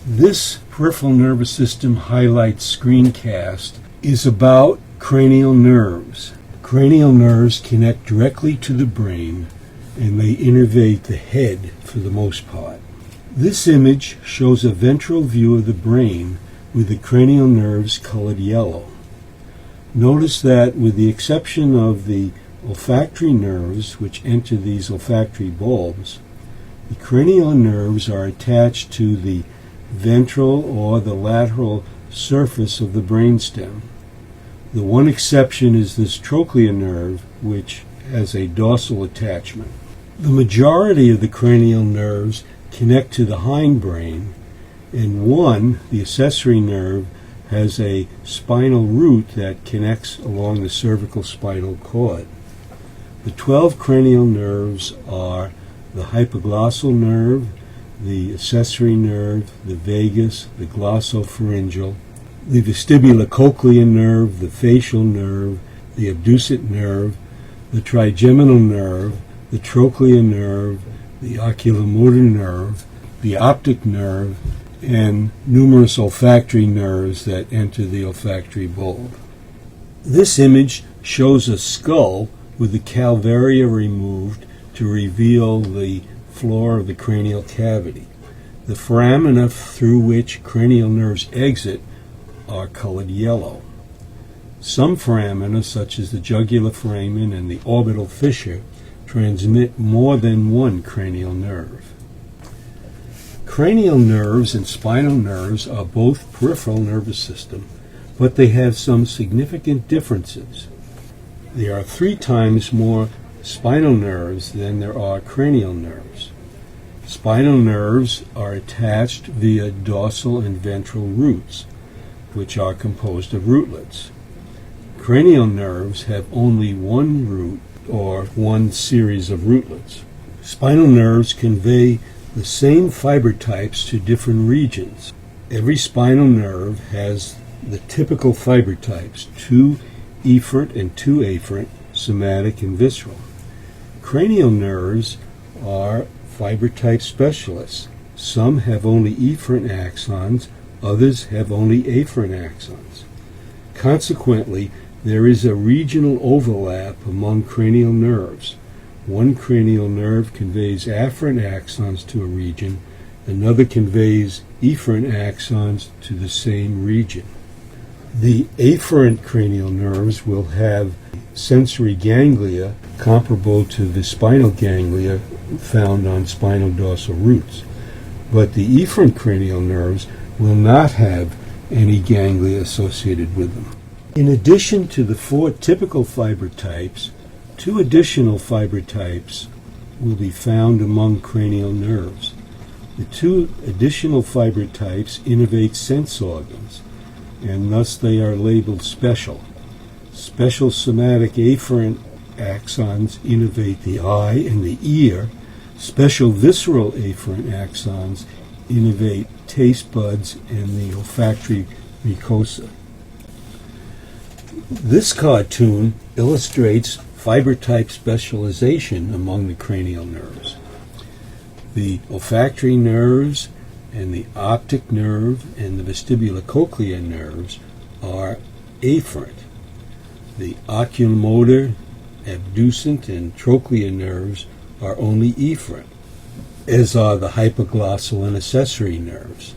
This peripheral nervous system highlights screencast is about cranial nerves. Cranial nerves connect directly to the brain, and they innervate the head for the most part. This image shows a ventral view of the brain with the cranial nerves colored yellow. Notice that with the exception of the olfactory nerves, which enter these olfactory bulbs, the cranial nerves are attached to the ventral or the lateral surface of the brainstem. The one exception is this trochlear nerve, which has a dorsal attachment. The majority of the cranial nerves connect to the hindbrain, and one, the accessory nerve, has a spinal root that connects along the cervical spinal cord. The 12 cranial nerves are the hypoglossal nerve, the accessory nerve, the vagus, the glossopharyngeal, the vestibulocochlear nerve, the facial nerve, the abducent nerve, the trigeminal nerve, the trochlear nerve, the oculomotor nerve, the optic nerve, and numerous olfactory nerves that enter the olfactory bulb. This image shows a skull with the calvaria removed to reveal the floor of the cranial cavity. The foramina through which cranial nerves exit are colored yellow. Some foramina, such as the jugular foramen and the orbital fissure, transmit more than one cranial nerve. Cranial nerves and spinal nerves are both peripheral nervous system, but they have some significant differences. There are 3 times more spinal nerves than there are cranial nerves. Spinal nerves are attached via dorsal and ventral roots, which are composed of rootlets. Cranial nerves have only one root or one series of rootlets. Spinal nerves convey the same fiber types to different regions. Every spinal nerve has the typical fiber types, 2 efferent and 2 afferent, somatic and visceral. Cranial nerves are fiber type specialists. Some have only efferent axons, others have only afferent axons. Consequently, there is a regional overlap among cranial nerves. One cranial nerve conveys afferent axons to a region, another conveys efferent axons to the same region. The afferent cranial nerves will have sensory ganglia comparable to the spinal ganglia found on spinal dorsal roots, but the efferent cranial nerves will not have any ganglia associated with them. In addition to the 4 typical fiber types, 2 additional fiber types will be found among cranial nerves. The 2 additional fiber types innervate sense organs, and thus they are labeled special. Special somatic afferent axons innervate the eye and the ear. Special visceral afferent axons innervate taste buds and the olfactory mucosa. This cartoon illustrates fiber type specialization among the cranial nerves. The olfactory nerves and the optic nerve and the vestibulocochlear nerves are afferent. The oculomotor, abducent, and trochlear nerves are only efferent, as are the hypoglossal and accessory nerves.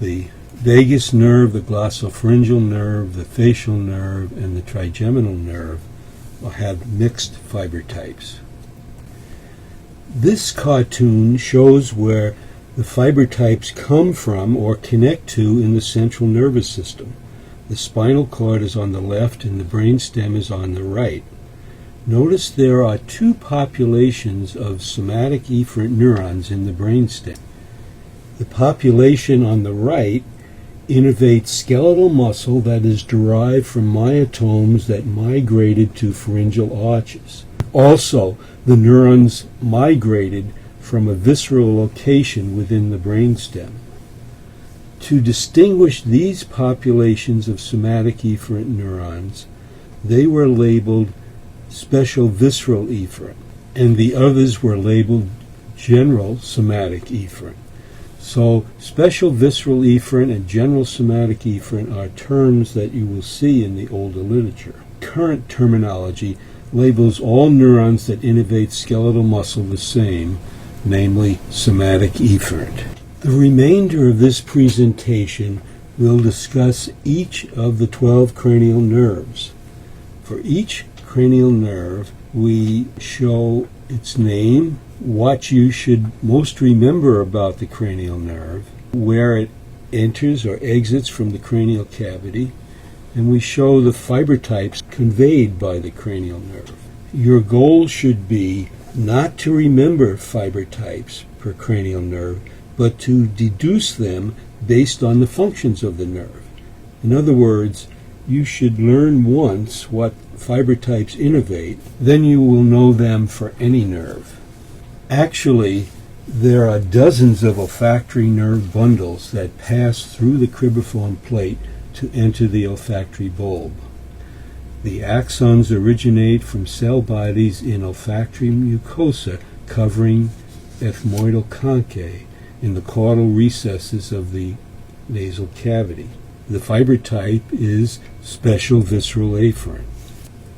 The vagus nerve, the glossopharyngeal nerve, the facial nerve, and the trigeminal nerve have mixed fiber types. This cartoon shows where the fiber types come from or connect to in the central nervous system. The spinal cord is on the left and the brainstem is on the right. Notice there are 2 populations of somatic efferent neurons in the brainstem. The population on the right innervates skeletal muscle that is derived from myotomes that migrated to pharyngeal arches. Also, the neurons migrated from a visceral location within the brainstem. To distinguish these populations of somatic efferent neurons, they were labeled special visceral efferent, and the others were labeled general somatic efferent. So special visceral efferent and general somatic efferent are terms that you will see in the older literature. Current terminology labels all neurons that innervate skeletal muscle the same, namely somatic efferent. The remainder of this presentation will discuss each of the 12 cranial nerves. For each cranial nerve, we show its name, what you should most remember about the cranial nerve, where it enters or exits from the cranial cavity, and we show the fiber types conveyed by the cranial nerve. Your goal should be not to remember fiber types per cranial nerve, but to deduce them based on the functions of the nerve. In other words, you should learn once what fiber types innervate, then you will know them for any nerve. Actually, there are dozens of olfactory nerve bundles that pass through the cribriform plate to enter the olfactory bulb. The axons originate from cell bodies in olfactory mucosa covering ethmoidal conchae in the caudal recesses of the nasal cavity. The fiber type is special visceral afferent.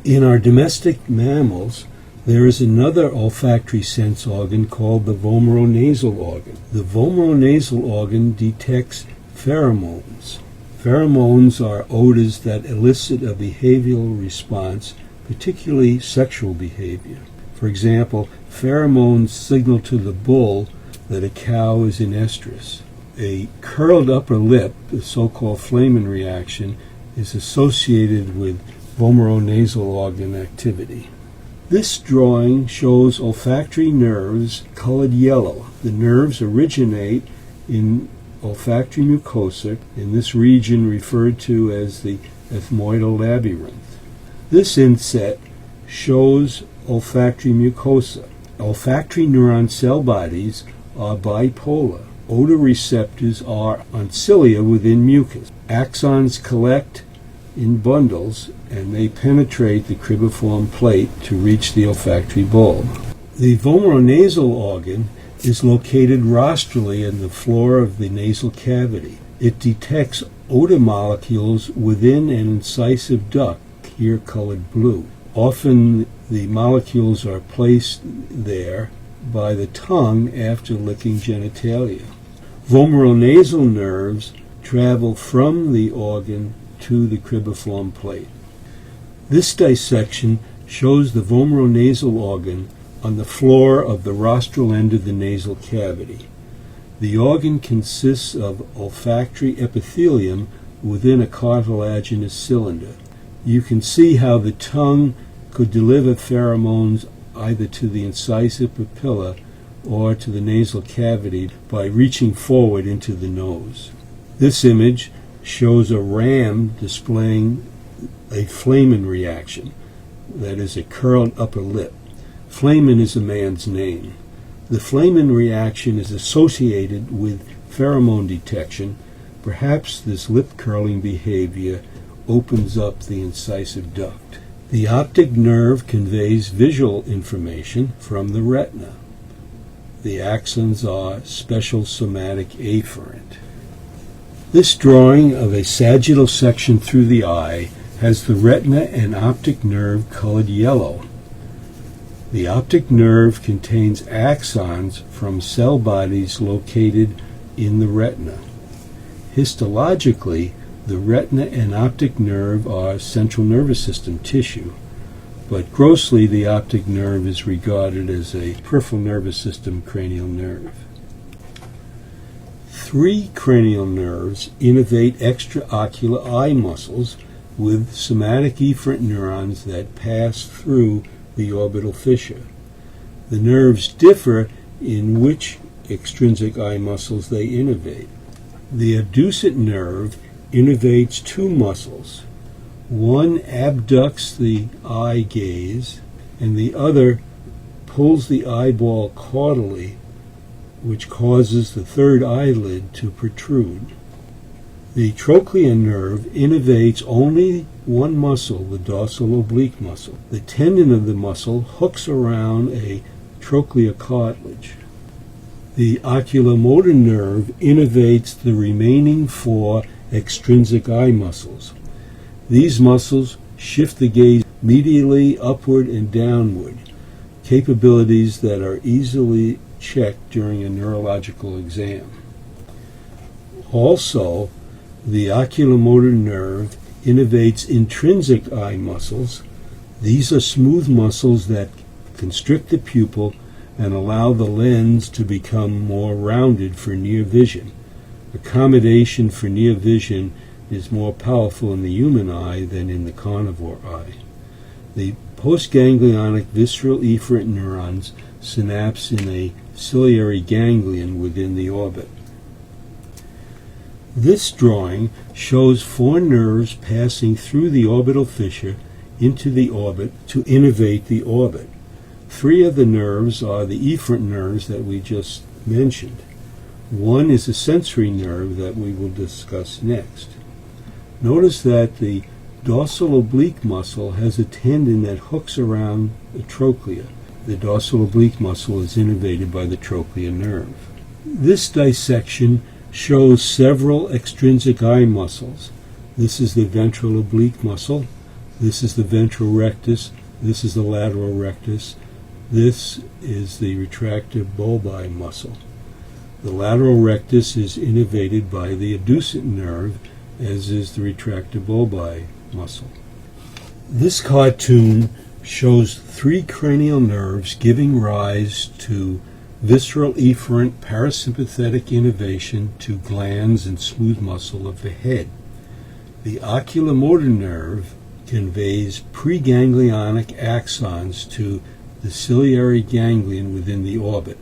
In our domestic mammals, there is another olfactory sense organ called the vomeronasal organ. The vomeronasal organ detects pheromones. Pheromones are odors that elicit a behavioral response, particularly sexual behavior. For example, pheromones signal to the bull that a cow is in estrus. A curled upper lip, the so-called Flamen reaction, is associated with vomeronasal organ activity. This drawing shows olfactory nerves colored yellow. The nerves originate in olfactory mucosa, in this region referred to as the ethmoidal labyrinth. This inset shows olfactory mucosa. Olfactory neuron cell bodies are bipolar. Odor receptors are on cilia within mucus. Axons collect in bundles and they penetrate the cribriform plate to reach the olfactory bulb. The vomeronasal organ is located rostrally in the floor of the nasal cavity. It detects odor molecules within an incisive duct, here colored blue. Often the molecules are placed there by the tongue after licking genitalia. Vomeronasal nerves travel from the organ to the cribriform plate. This dissection shows the vomeronasal organ on the floor of the rostral end of the nasal cavity. The organ consists of olfactory epithelium within a cartilaginous cylinder. You can see how the tongue could deliver pheromones either to the incisive papilla or to the nasal cavity by reaching forward into the nose. This image shows a ram displaying a Flamen reaction, that is a curled upper lip. Flamen is a man's name. The Flamen reaction is associated with pheromone detection. Perhaps this lip curling behavior opens up the incisive duct. The optic nerve conveys visual information from the retina. The axons are special somatic afferent. This drawing of a sagittal section through the eye has the retina and optic nerve colored yellow. The optic nerve contains axons from cell bodies located in the retina. Histologically, the retina and optic nerve are central nervous system tissue, but grossly the optic nerve is regarded as a peripheral nervous system cranial nerve. 3 cranial nerves innervate extraocular eye muscles with somatic efferent neurons that pass through the orbital fissure. The nerves differ in which extrinsic eye muscles they innervate. The abducent nerve innervates 2 muscles. One abducts the eye gaze, and the other pulls the eyeball caudally, which causes the third eyelid to protrude. The trochlear nerve innervates only one muscle, the dorsal oblique muscle. The tendon of the muscle hooks around a trochlear cartilage. The oculomotor nerve innervates the remaining 4 extrinsic eye muscles. These muscles shift the gaze medially upward and downward, capabilities that are easily checked during a neurological exam. Also, the oculomotor nerve innervates intrinsic eye muscles. These are smooth muscles that constrict the pupil and allow the lens to become more rounded for near vision. Accommodation for near vision is more powerful in the human eye than in the carnivore eye. The postganglionic visceral efferent neurons synapse in a ciliary ganglion within the orbit. This drawing shows 4 nerves passing through the orbital fissure into the orbit to innervate the orbit. 3 of the nerves are the efferent nerves that we just mentioned. 1 is a sensory nerve that we will discuss next. Notice that the dorsal oblique muscle has a tendon that hooks around the trochlea. The dorsal oblique muscle is innervated by the trochlea nerve. This dissection shows several extrinsic eye muscles. This is the ventral oblique muscle. This is the ventral rectus. This is the lateral rectus. This is the retractor bulbi muscle. The lateral rectus is innervated by the adducent nerve, as is the retractor bulbi muscle. This cartoon shows 3 cranial nerves giving rise to visceral efferent parasympathetic innervation to glands and smooth muscle of the head. The oculomotor nerve conveys preganglionic axons to the ciliary ganglion within the orbit.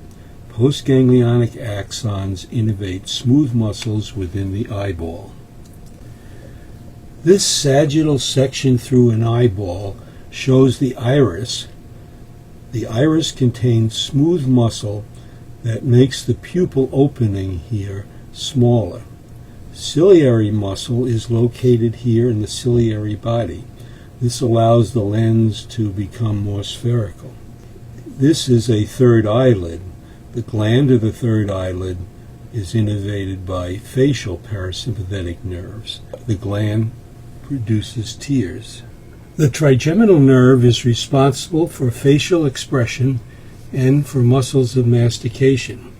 Postganglionic axons innervate smooth muscles within the eyeball. This sagittal section through an eyeball shows the iris. The iris contains smooth muscle that makes the pupil opening here smaller. Ciliary muscle is located here in the ciliary body. This allows the lens to become more spherical. This is a third eyelid. The gland of the third eyelid is innervated by facial parasympathetic nerves. The gland produces tears. The trigeminal nerve is responsible for facial expression and for muscles of mastication.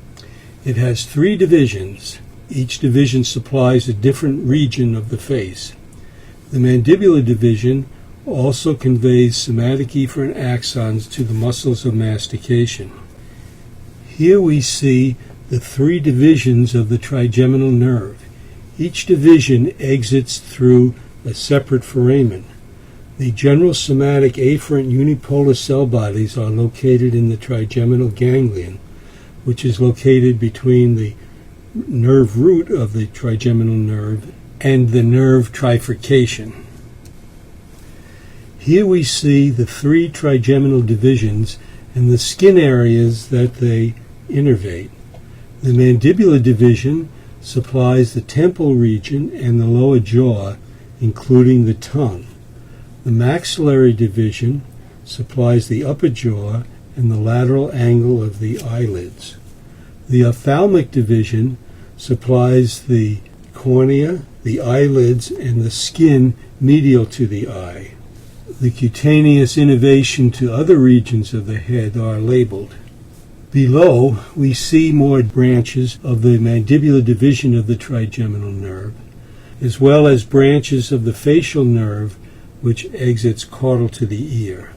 It has 3 divisions. Each division supplies a different region of the face. The mandibular division also conveys somatic efferent axons to the muscles of mastication. Here we see the 3 divisions of the trigeminal nerve. Each division exits through a separate foramen. The general somatic afferent unipolar cell bodies are located in the trigeminal ganglion, which is located between the nerve root of the trigeminal nerve and the nerve trifurcation. Here we see the 3 trigeminal divisions and the skin areas that they innervate. The mandibular division supplies the temple region and the lower jaw, including the tongue. The maxillary division supplies the upper jaw and the lateral angle of the eyelids. The ophthalmic division supplies the cornea, the eyelids, and the skin medial to the eye. The cutaneous innervation to other regions of the head are labeled. Below, we see more branches of the mandibular division of the trigeminal nerve, as well as branches of the facial nerve, which exits caudal to the ear.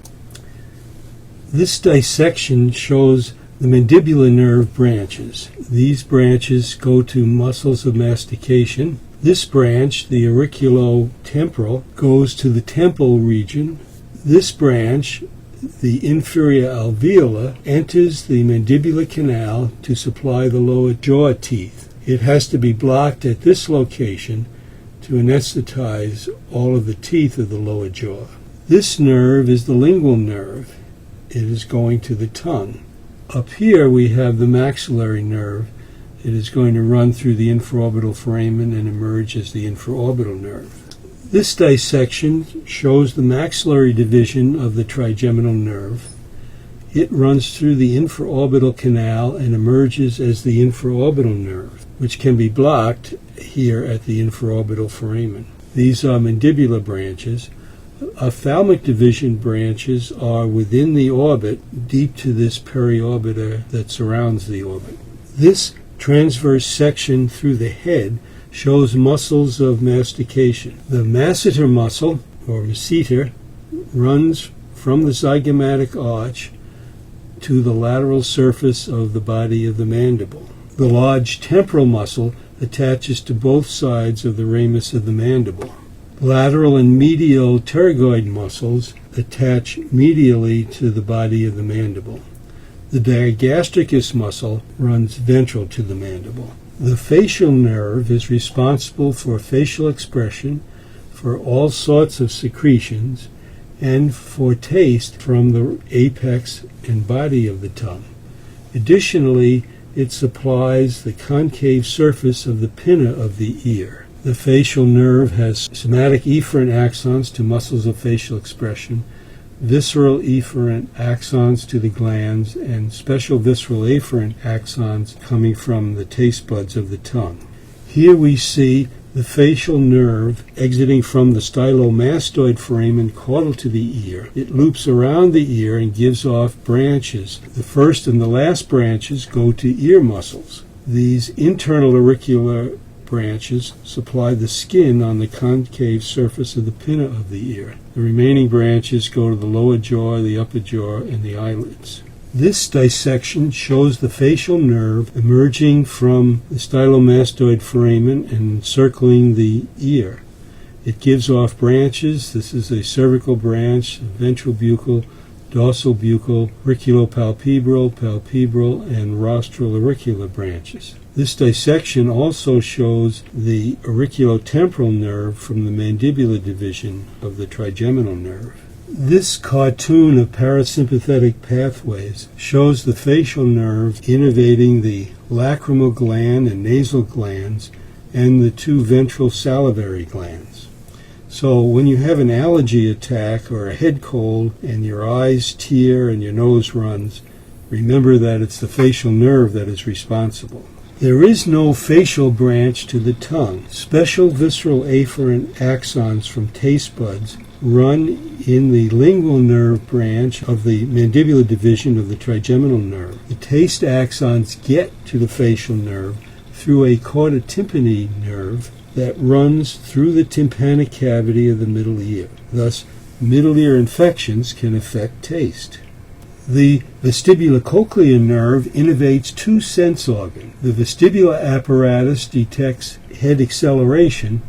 This dissection shows the mandibular nerve branches. These branches go to muscles of mastication. This branch, the auriculotemporal, goes to the temple region. This branch, the inferior alveolar, enters the mandibular canal to supply the lower jaw teeth. It has to be blocked at this location to anesthetize all of the teeth of the lower jaw. This nerve is the lingual nerve. It is going to the tongue. Up here we have the maxillary nerve. It is going to run through the infraorbital foramen and emerge as the infraorbital nerve. This dissection shows the maxillary division of the trigeminal nerve. It runs through the infraorbital canal and emerges as the infraorbital nerve, which can be blocked here at the infraorbital foramen. These are mandibular branches. Ophthalmic division branches are within the orbit, deep to this periorbiter that surrounds the orbit. This transverse section through the head shows muscles of mastication. The masseter muscle, or masseter, runs from the zygomatic arch to the lateral surface of the body of the mandible. The large temporal muscle attaches to both sides of the ramus of the mandible. Lateral and medial pterygoid muscles attach medially to the body of the mandible. The digastricus muscle runs ventral to the mandible. The facial nerve is responsible for facial expression, for all sorts of secretions, and for taste from the apex and body of the tongue. Additionally, it supplies the concave surface of the pinna of the ear. The facial nerve has somatic efferent axons to muscles of facial expression, visceral efferent axons to the glands, and special visceral afferent axons coming from the taste buds of the tongue. Here we see the facial nerve exiting from the stylomastoid foramen caudal to the ear. It loops around the ear and gives off branches. The first and the last branches go to ear muscles. These internal auricular branches supply the skin on the concave surface of the pinna of the ear. The remaining branches go to the lower jaw, the upper jaw, and the eyelids. This dissection shows the facial nerve emerging from the stylomastoid foramen and encircling the ear. It gives off branches. This is a cervical branch, ventral buccal, dorsal buccal, auriculopalpebral, palpebral, and rostral auricular branches. This dissection also shows the auriculotemporal nerve from the mandibular division of the trigeminal nerve. This cartoon of parasympathetic pathways shows the facial nerve innervating the lacrimal gland and nasal glands and the two ventral salivary glands. So when you have an allergy attack or a head cold and your eyes tear and your nose runs, remember that it's the facial nerve that is responsible. There is no facial branch to the tongue. Special visceral afferent axons from taste buds run in the lingual nerve branch of the mandibular division of the trigeminal nerve. The taste axons get to the facial nerve through a cauda tympani nerve that runs through the tympanic cavity of the middle ear. Thus, middle ear infections can affect taste. The vestibulocochlear nerve innervates two sense organs. The vestibular apparatus detects head acceleration,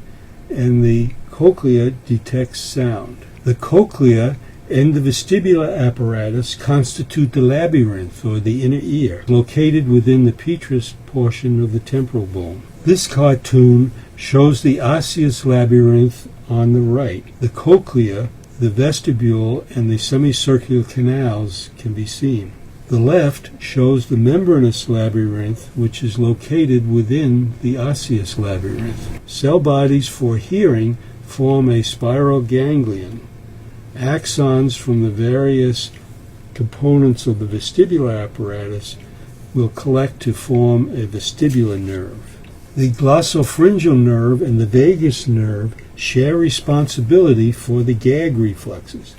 and the cochlea detects sound. The cochlea and the vestibular apparatus constitute the labyrinth, or the inner ear, located within the petrous portion of the temporal bone. This cartoon shows the osseous labyrinth on the right. The cochlea, the vestibule, and the semicircular canals can be seen. The left shows the membranous labyrinth, which is located within the osseous labyrinth. Cell bodies for hearing form a spiral ganglion. Axons from the various components of the vestibular apparatus will collect to form a vestibular nerve. The glossopharyngeal nerve and the vagus nerve share responsibility for the gag reflexes.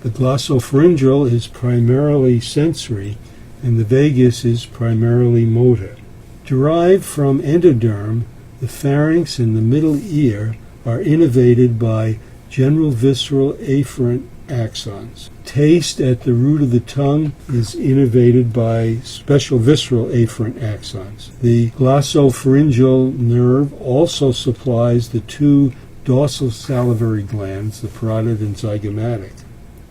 The glossopharyngeal is primarily sensory, and the vagus is primarily motor. Derived from endoderm, the pharynx and the middle ear are innervated by general visceral afferent axons. Taste at the root of the tongue is innervated by special visceral afferent axons. The glossopharyngeal nerve also supplies the two dorsal salivary glands, the parotid and zygomatic.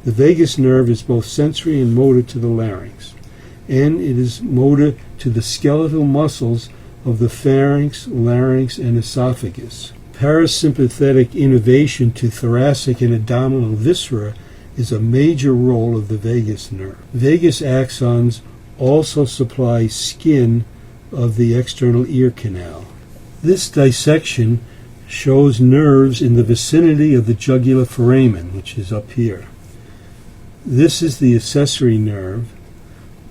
The vagus nerve is both sensory and motor to the larynx, and it is motor to the skeletal muscles of the pharynx, larynx, and esophagus. Parasympathetic innervation to thoracic and abdominal viscera is a major role of the vagus nerve. Vagus axons also supply skin of the external ear canal. This dissection shows nerves in the vicinity of the jugular foramen, which is up here. This is the accessory nerve.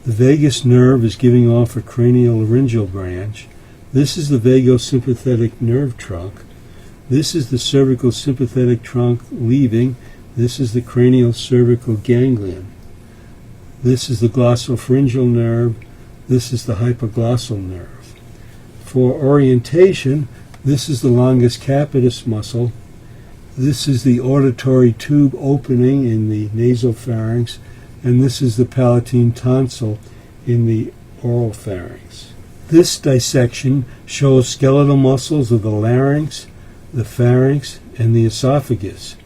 The vagus nerve is giving off a cranial-laryngeal branch. This is the vagosympathetic nerve trunk. This is the cervical sympathetic trunk leaving. This is the cranial cervical ganglion. This is the glossopharyngeal nerve. This is the hypoglossal nerve. For orientation, this is the longus capitis muscle. This is the auditory tube opening in the nasopharynx, and this is the palatine tonsil in the oropharynx. This dissection shows skeletal muscles of the larynx, the pharynx, and the esophagus.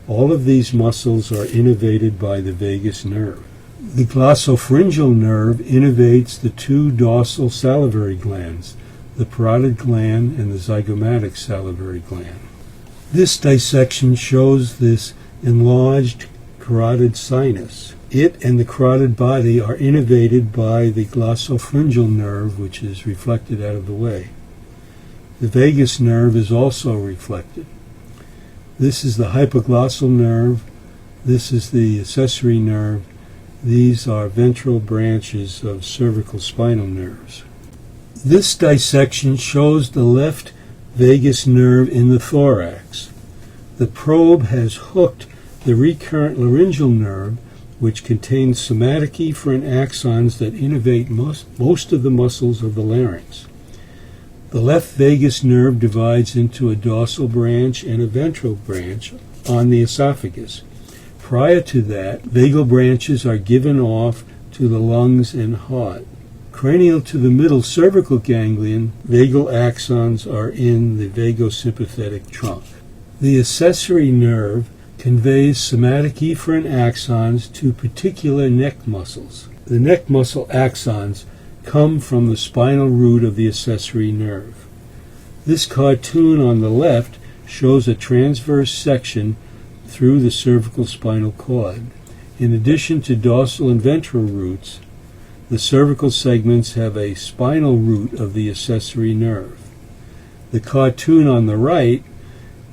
All of these muscles are innervated by the vagus nerve. The glossopharyngeal nerve innervates the two dorsal salivary glands, the parotid gland and the zygomatic salivary gland. This dissection shows this enlarged carotid sinus. It and the carotid body are innervated by the glossopharyngeal nerve, which is reflected out of the way. The vagus nerve is also reflected. This is the hypoglossal nerve. This is the accessory nerve. These are ventral branches of cervical spinal nerves. This dissection shows the left vagus nerve in the thorax. The probe has hooked the recurrent laryngeal nerve, which contains somatic efferent axons that innervate most of the muscles of the larynx. The left vagus nerve divides into a dorsal branch and a ventral branch on the esophagus. Prior to that, vagal branches are given off to the lungs and heart. Cranial to the middle cervical ganglion, vagal axons are in the vagosympathetic trunk. The accessory nerve conveys somatic efferent axons to particular neck muscles. The neck muscle axons come from the spinal root of the accessory nerve. This cartoon on the left shows a transverse section through the cervical spinal cord. In addition to dorsal and ventral roots, the cervical segments have a spinal root of the accessory nerve. The cartoon on the right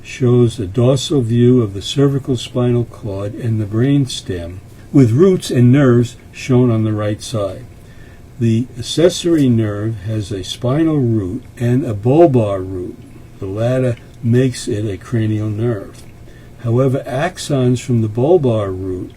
shows a dorsal view of the cervical spinal cord and the brain stem, with roots and nerves shown on the right side. The accessory nerve has a spinal root and a bulbar root. The latter makes it a cranial nerve. However, axons from the bulbar root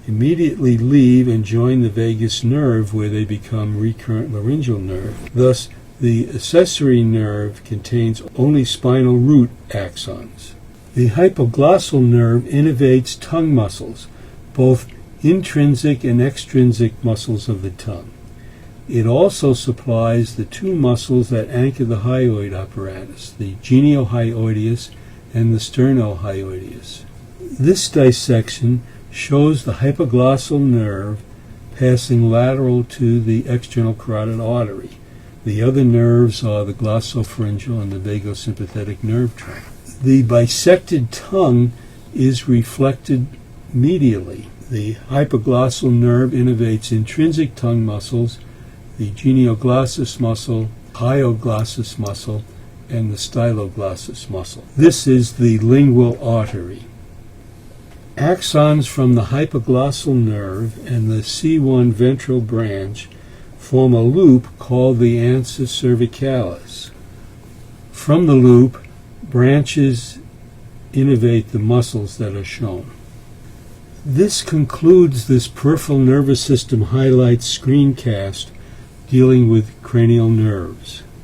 immediately leave and join the vagus nerve, where they become recurrent laryngeal nerve. Thus, the accessory nerve contains only spinal root axons. The hypoglossal nerve innervates tongue muscles, both intrinsic and extrinsic muscles of the tongue. It also supplies the two muscles that anchor the hyoid apparatus, the geniohyoideus and the sternohyoideus. This dissection shows the hypoglossal nerve passing lateral to the external carotid artery. The other nerves are the glossopharyngeal and the vagosympathetic nerve trunk. The bisected tongue is reflected medially. The hypoglossal nerve innervates intrinsic tongue muscles, the genioglossus muscle, hyoglossus muscle, and the styloglossus muscle. This is the lingual artery. Axons from the hypoglossal nerve and the C1 ventral branch form a loop called the ansa cervicalis. From the loop, branches innervate the muscles that are shown. This concludes this peripheral nervous system highlights screencast dealing with cranial nerves.